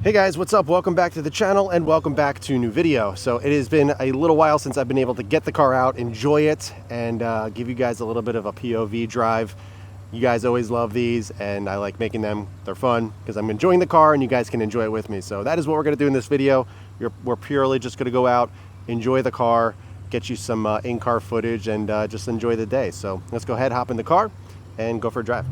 Hey guys, what's up? Welcome back to the channel and welcome back to a new video. So it has been a little while since I've been able to get the car out, enjoy it, and give you guys a little bit of a POV drive. You guys always love these and I like making them. They're fun because I'm enjoying the car and you guys can enjoy it with me. So that is what we're going to do in this video. We're purely just going to go out, enjoy the car, get you some in-car footage, and just enjoy the day. So let's go ahead, hop in the car and go for a drive.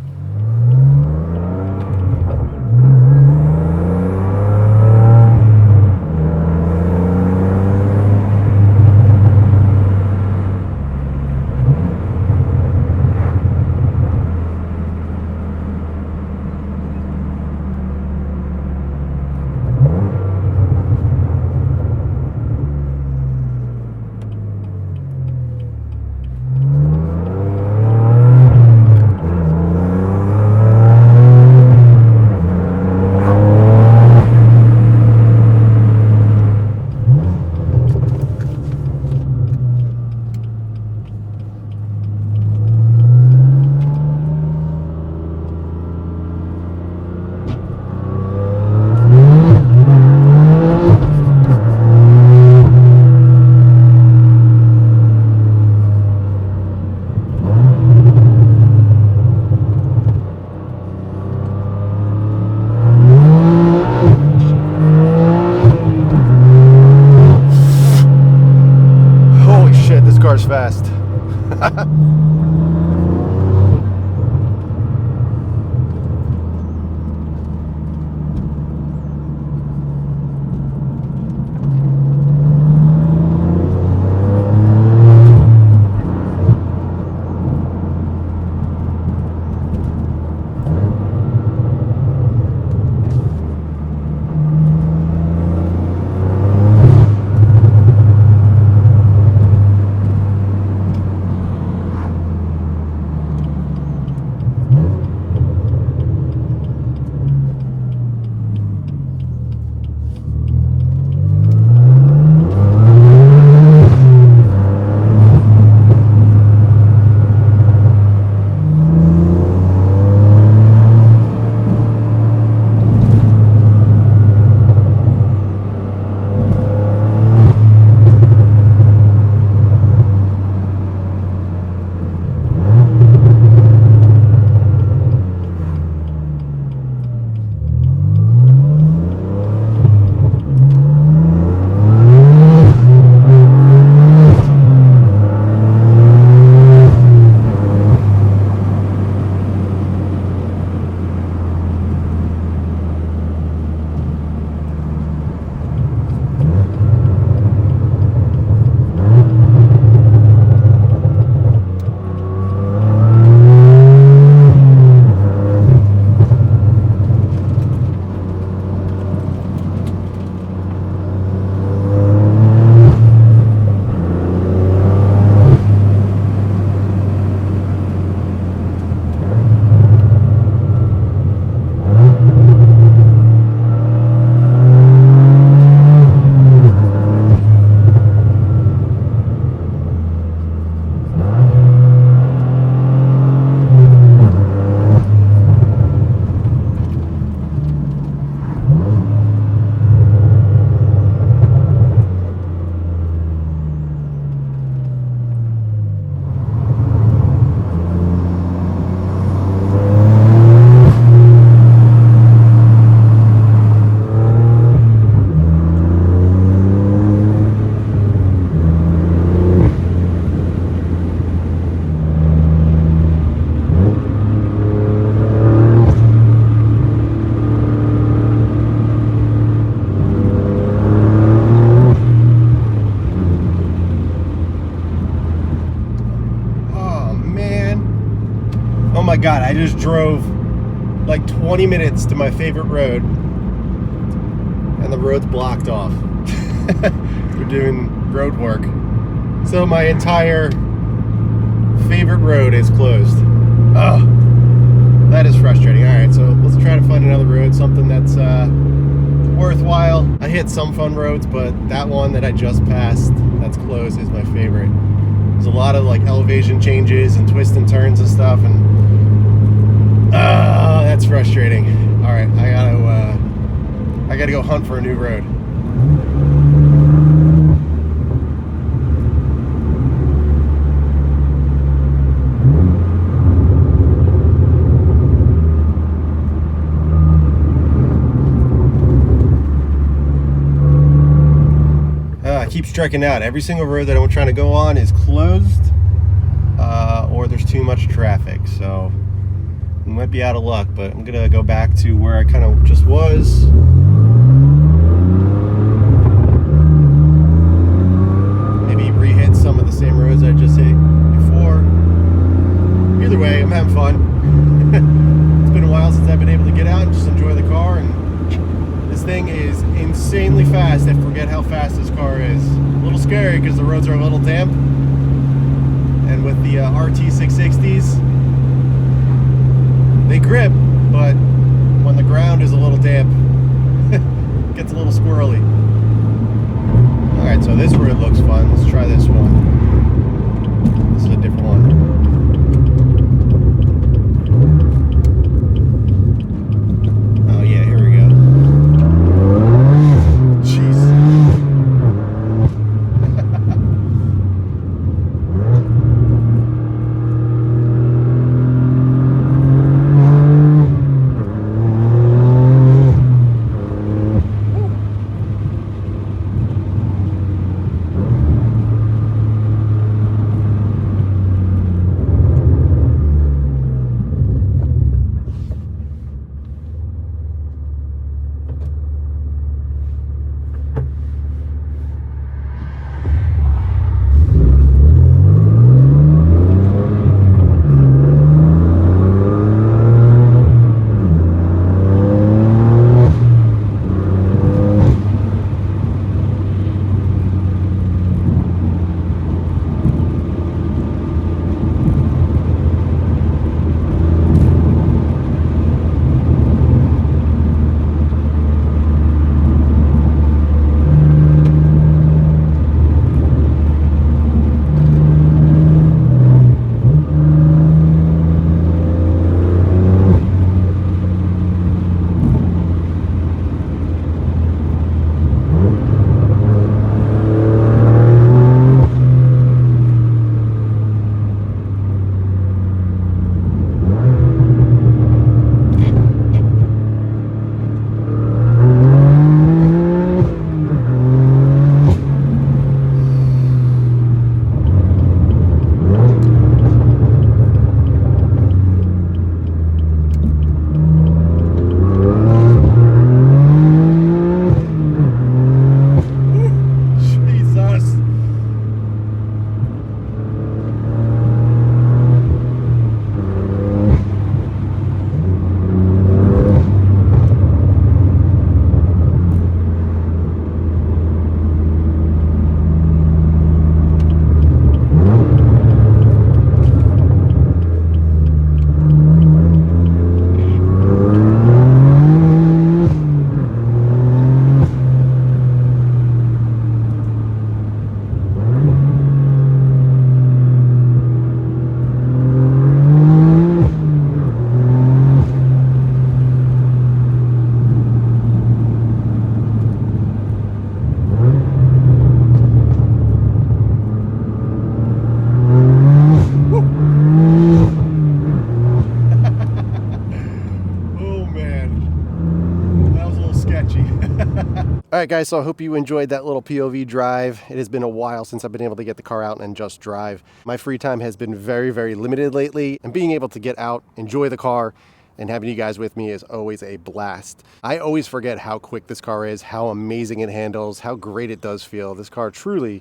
Car's fast. Oh my God, I just drove like 20 minutes to my favorite road and the road's blocked off. We're doing road work. So my entire favorite road is closed. Oh, that is frustrating. All right, so let's try to find another road, something that's worthwhile. I hit some fun roads, but that one that I just passed that's closed is my favorite. There's a lot of like elevation changes and twists and turns and stuff, and that's frustrating. All right, I gotta I gotta go hunt for a new road. I keep striking out. Every single road that I'm trying to go on is closed, or there's too much traffic. So we might be out of luck, but I'm gonna go back to where I kind of just was. Maybe re-hit some of the same roads I just hit before. Either way, I'm having fun. It's been a while since I've been able to get out and just enjoy the car, and this thing is insanely fast. I forget how fast this car is. A little scary because the roads are a little damp, and with the RT 660s, they grip, but when the ground is a little damp, it gets a little squirrely. Alright, so this road looks fun. Let's try this one. This is a different one. Oh yeah, here we go. Jeez. Alright guys, so I hope you enjoyed that little POV drive. It has been a while since I've been able to get the car out and just drive. My free time has been very, very limited lately, and being able to get out, enjoy the car, and having you guys with me is always a blast. I always forget how quick this car is, how amazing it handles, how great it does feel. This car truly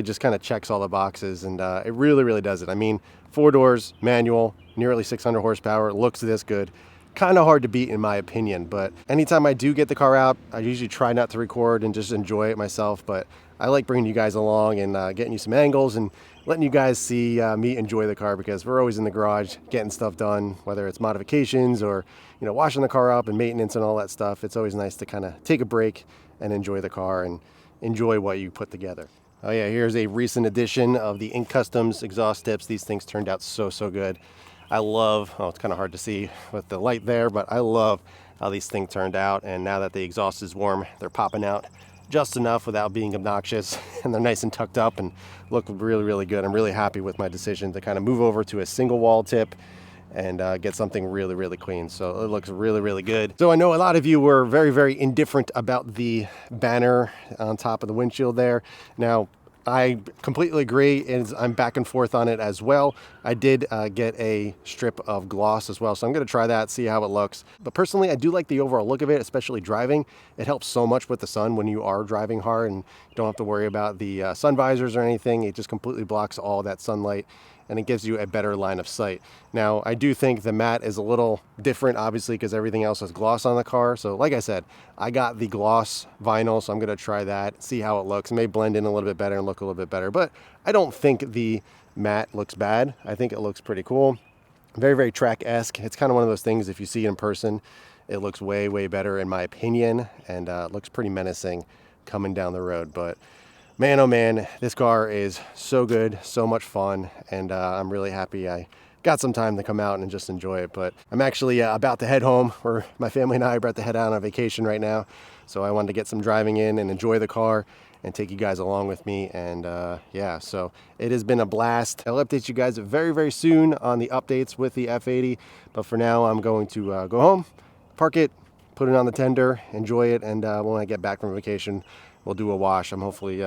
just kind of checks all the boxes, and it really, really does it. I mean, 4 doors, manual, nearly 600 horsepower, looks this good. Kind of hard to beat in my opinion, but anytime I do get the car out, I usually try not to record and just enjoy it myself, but I like bringing you guys along and getting you some angles and letting you guys see me enjoy the car, because we're always in the garage getting stuff done, whether it's modifications or, you know, washing the car up and maintenance and all that stuff. It's always nice to kind of take a break and enjoy the car and enjoy what you put together. Oh yeah, here's a recent edition of the Ink Customs exhaust tips. These things turned out so good. I love, oh, it's kind of hard to see with the light there, but I love how these things turned out. And now that the exhaust is warm, they're popping out just enough without being obnoxious, and they're nice and tucked up and look really, really good. I'm really happy with my decision to kind of move over to a single wall tip and get something really, really clean. So it looks really, really good. So I know a lot of you were very, very indifferent about the banner on top of the windshield there. Now, I completely agree, and I'm back and forth on it as well. I did get a strip of gloss as well, so I'm going to try that, see how it looks. But personally, I do like the overall look of it, especially driving. It helps so much with the sun when you are driving hard, and you don't have to worry about the sun visors or anything. It just completely blocks all that sunlight, and it gives you a better line of sight. Now, I do think the matte is a little different, obviously, because everything else has gloss on the car. So like I said, I got the gloss vinyl, so I'm gonna try that, see how it looks. It may blend in a little bit better and look a little bit better, but I don't think the matte looks bad. I think it looks pretty cool. Very, very track-esque. It's kind of one of those things, if you see it in person, it looks way, way better in my opinion, and it looks pretty menacing coming down the road. But man, oh man, this car is so good, so much fun, and I'm really happy I got some time to come out and just enjoy it. But I'm actually about to head home, or my family and I are about to head out on vacation right now, so I wanted to get some driving in and enjoy the car and take you guys along with me. And yeah, so it has been a blast. I'll update you guys very, very soon on the updates with the F80, but for now I'm going to go home, park it, put it on the tender, enjoy it, and when I get back from vacation, we'll do a wash. Hopefully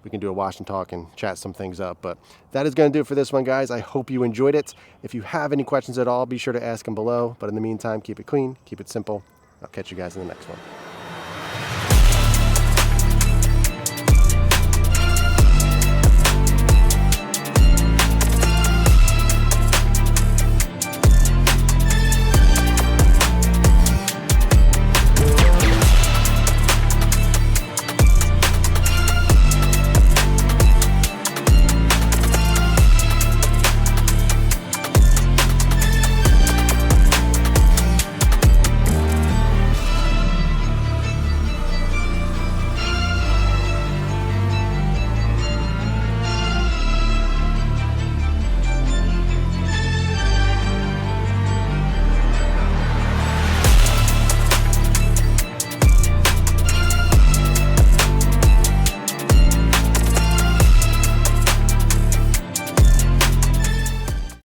we can do a wash and talk and chat some things up. But that is going to do it for this one, guys. I hope you enjoyed it. If you have any questions at all, be sure to ask them below. But in the meantime, keep it clean, keep it simple. I'll catch you guys in the next one.